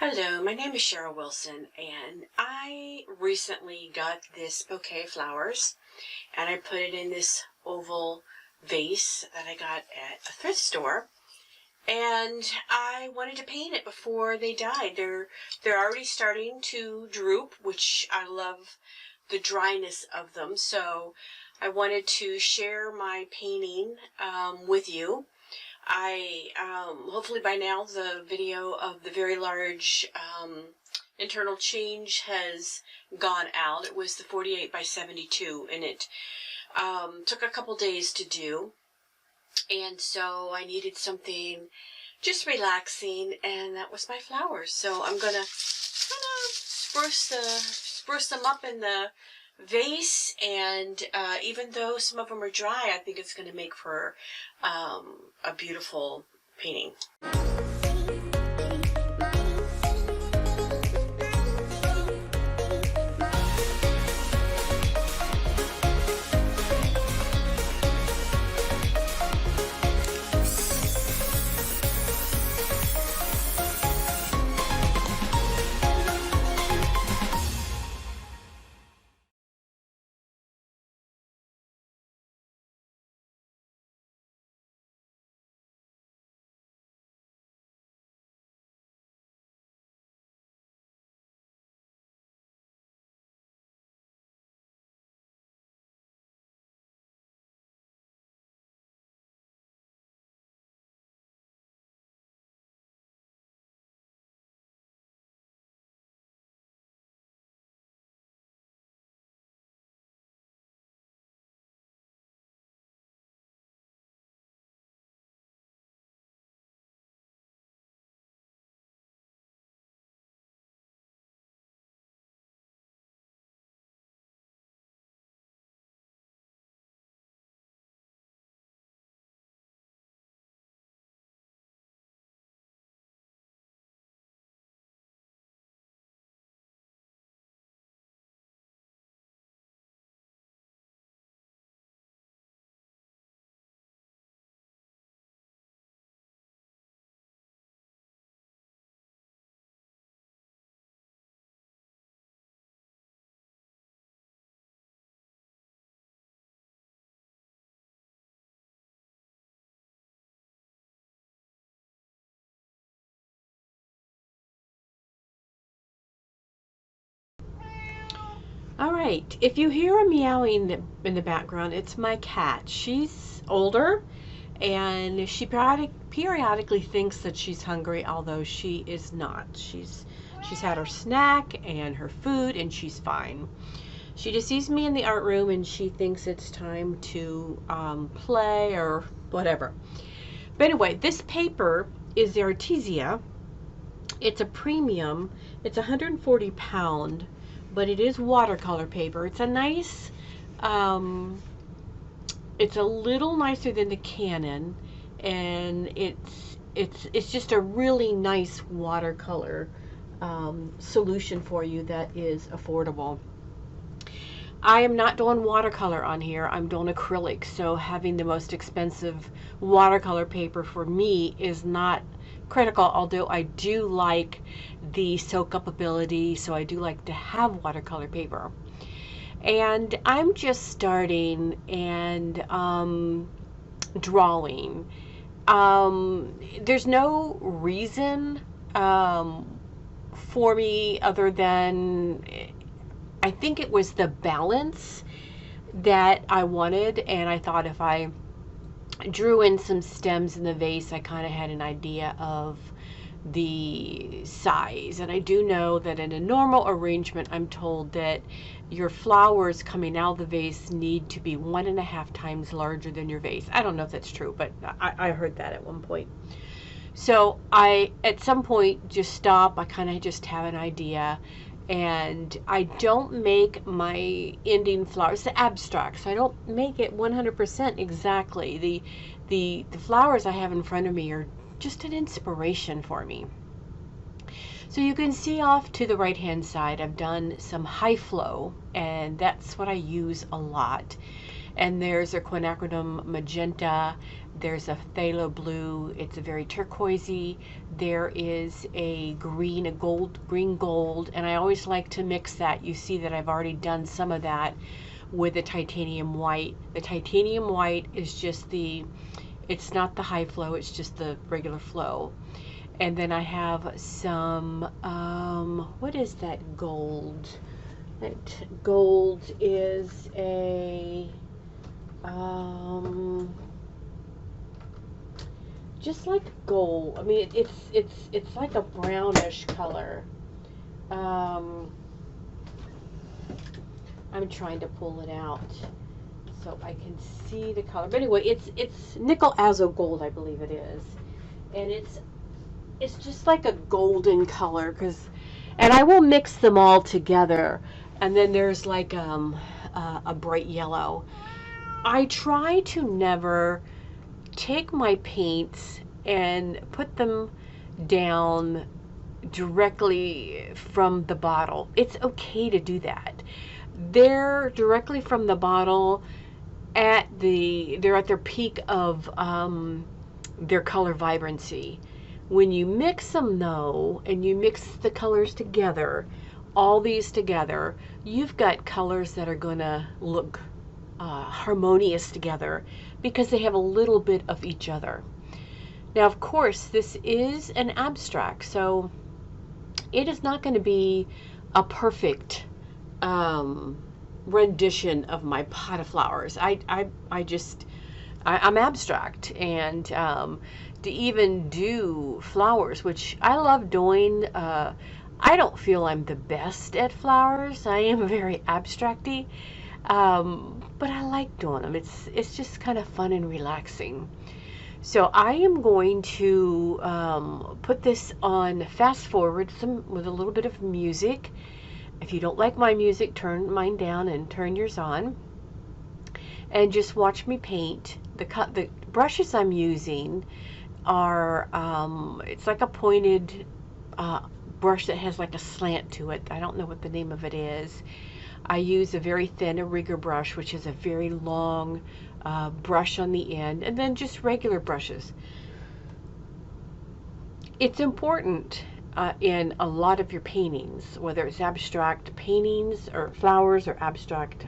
Hello, my name is Cheryl Wilson, and I recently got this bouquet of flowers, and I put it in this oval vase that I got at a thrift store, and I wanted to paint it before they died. They're already starting to droop, which I love the dryness of them, so I wanted to share my painting with you. Hopefully by now the video of the very large internal change has gone out. It was the 48 by 72, and it took a couple days to do, and so I needed something just relaxing, and that was my flowers. So I'm gonna kind of spruce them up in the vase, and even though some of them are dry, I think it's going to make for a beautiful painting. Alright, if you hear a meowing in the background, it's my cat. She's older, and she periodically thinks that she's hungry, although she is not. She's had her snack and her food, and she's fine. She just sees me in the art room, and she thinks it's time to play or whatever. But anyway, this paper is the Artesia. It's a premium. It's 140 pound. But it is watercolor paper. It's a nice, it's a little nicer than the Canon, and it's just a really nice watercolor solution for you that is affordable. I am not doing watercolor on here. I'm doing acrylic, so having the most expensive watercolor paper for me is not critical, although I do like the soak up ability, so I do like to have watercolor paper. And I'm just starting and drawing. There's no reason for me other than I think it was the balance that I wanted, and I thought if I drew in some stems in the vase, I kind of had an idea of the size. And I do know that in a normal arrangement, I'm told that your flowers coming out of the vase need to be 1.5 times larger than your vase. I don't know if that's true, but I heard that at one point. So I, at some point, just stop. I kind of just have an idea. And I don't make my ending flowers, the abstract, so I don't make it 100% exactly. The flowers I have in front of me are just an inspiration for me. So you can see off to the right hand side, I've done some high flow, and that's what I use a lot. And there's a quinacridone magenta, there's a phthalo blue, it's a very turquoisey, there is a green, green gold, and I always like to mix that. You see that I've already done some of that with the titanium white. The titanium white is just it's not the high flow, it's just the regular flow. And then I have some, what is that gold? That gold is a, just like gold. I mean, it's like a brownish color. I'm trying to pull it out so I can see the color. But anyway, it's nickel azo gold, I believe it is, and it's just like a golden color, and I will mix them all together. And then there's like a bright yellow. I try to never take my paints and put them down directly from the bottle. It's okay to do that. They're directly from the bottle they're at their peak of their color vibrancy. When you mix them though, and you mix the colors together, all these together, you've got colors that are going to look harmonious together because they have a little bit of each other. Now, of course, this is an abstract, so it is not going to be a perfect rendition of my pot of flowers. I'm abstract, and to even do flowers, which I love doing, I don't feel I'm the best at flowers. I am very abstracty, but I like doing them. It's just kind of fun and relaxing. So I am going to put this on fast forward with a little bit of music. If you don't like my music, turn mine down and turn yours on, and just watch me paint. The brushes I'm using are it's like a pointed brush that has like a slant to it. I don't know what the name of it is. I use a very thin rigger brush, which is a very long brush on the end, and then just regular brushes. It's important in a lot of your paintings, whether it's abstract paintings or flowers or abstract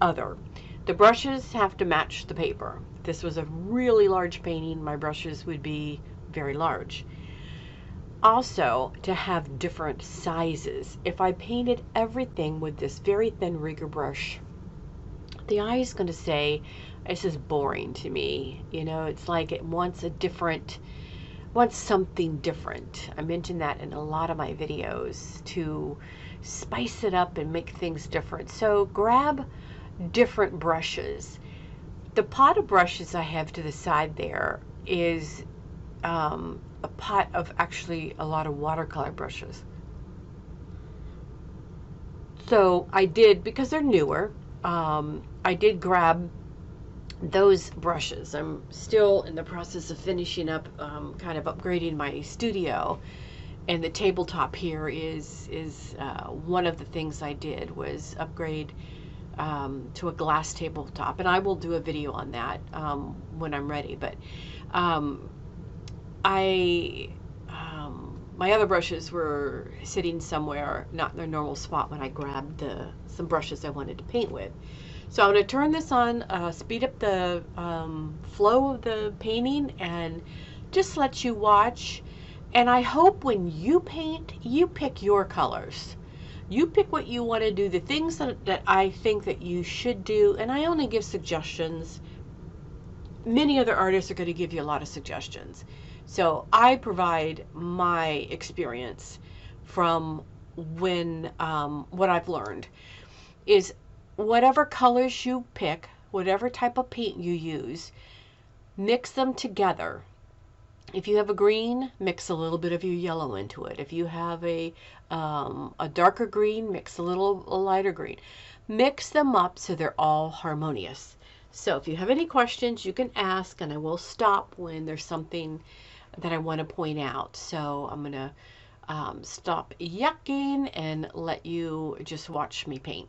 other. The brushes have to match the paper. If this was a really large painting, my brushes would be very large. Also, to have different sizes. If I painted everything with this very thin rigger brush, the eye is going to say, this is boring to me. You know, it's like it wants something different. I mentioned that in a lot of my videos, to spice it up and make things different. So grab different brushes. The pot of brushes I have to the side there is a pot of actually a lot of watercolor brushes. So I did, because they're newer, I did grab those brushes. I'm still in the process of finishing up, kind of upgrading my studio, and the tabletop here is one of the things I did was upgrade to a glass tabletop, and I will do a video on that when I'm ready. But my other brushes were sitting somewhere not in their normal spot when I grabbed some brushes I wanted to paint with. So I'm going to turn this on, speed up the flow of the painting, and just let you watch. And I hope when you paint, you pick your colors. You pick what you want to do, the things that I think that you should do, and I only give suggestions. Many other artists are going to give you a lot of suggestions. So I provide my experience from what I've learned is whatever colors you pick, whatever type of paint you use, mix them together. If you have a green, mix a little bit of your yellow into it. If you have a darker green, mix a lighter green. Mix them up so they're all harmonious. So if you have any questions, you can ask, and I will stop when there's something that I want to point out. So I'm going to stop yucking and let you just watch me paint.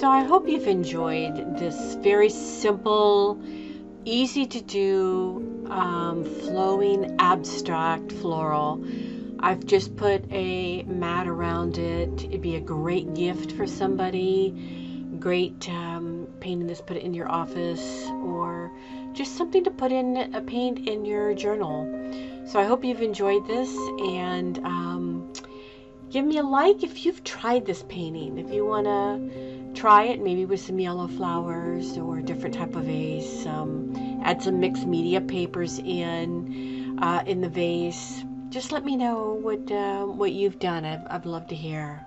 So I hope you've enjoyed this very simple, easy to do, flowing abstract floral. I've just put a mat around it. It'd be a great gift for somebody. Great painting this, put it in your office, or just something to put in a paint in your journal. So I hope you've enjoyed this, and give me a like if you've tried this painting. If you want to try it, maybe with some yellow flowers or a different type of vase. Add some mixed media papers in the vase. Just let me know what you've done. I'd love to hear.